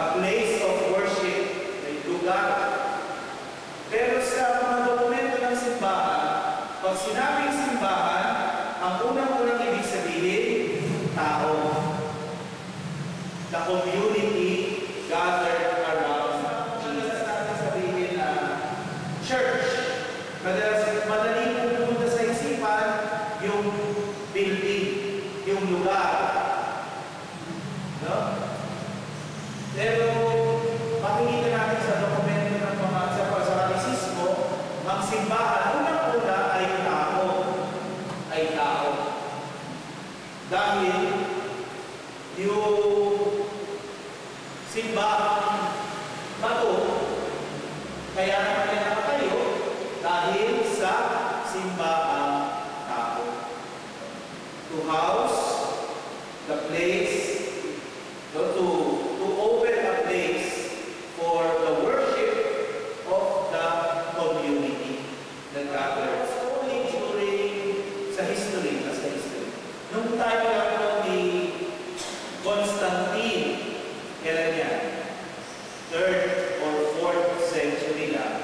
a place of worship, may lugar. Pero sa mga dokumento ng simbahan, pag sinabing simbahan, ang unang-unang ibig sabihin, tao. The community gathered around Jesus. Natin sabihin na church. Madali pupunta sa isipan yung building, yung lugar. No? Pero makikita natin sa dokumento ng mga sa katisismo, ang simbahan, unang-una ay tao. Ay tao. Dahil yung simbahang bato, kaya naman yan nakatayo dahil sa simbahang tao. To house the place, to open a place for the worship of the community that gathers. Only during sa history. Nung tayo lang po ni Constantine, kailan yan? 3rd or 4th century lang,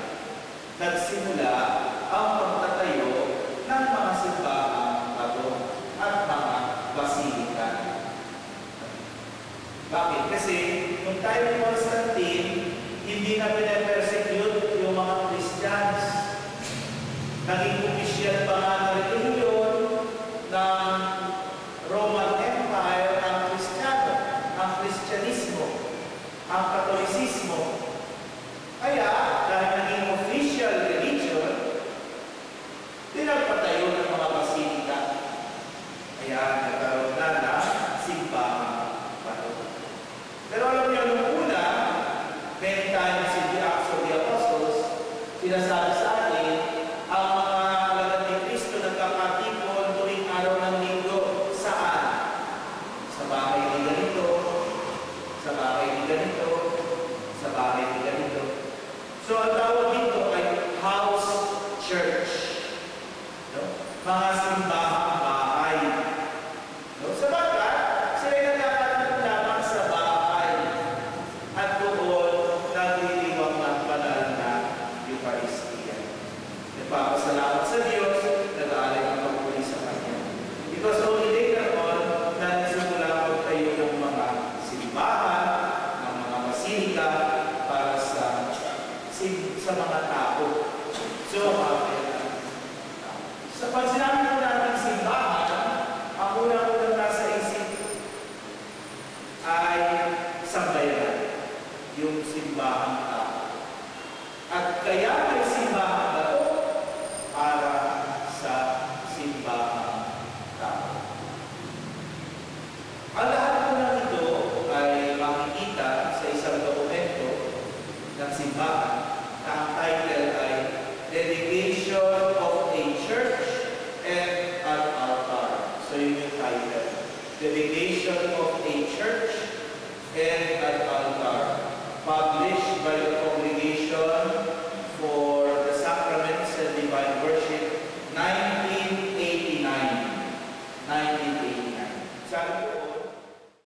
nagsimula ang pagtatayo ng mga simbahang bato at mga basilika. Bakit? Kasi nung tayo ni Constantine, hindi na pinapersecute yung mga Christians. Naging opisyal pa nga na relihiyon ng Roman Empire ang Kristyanismo. Ang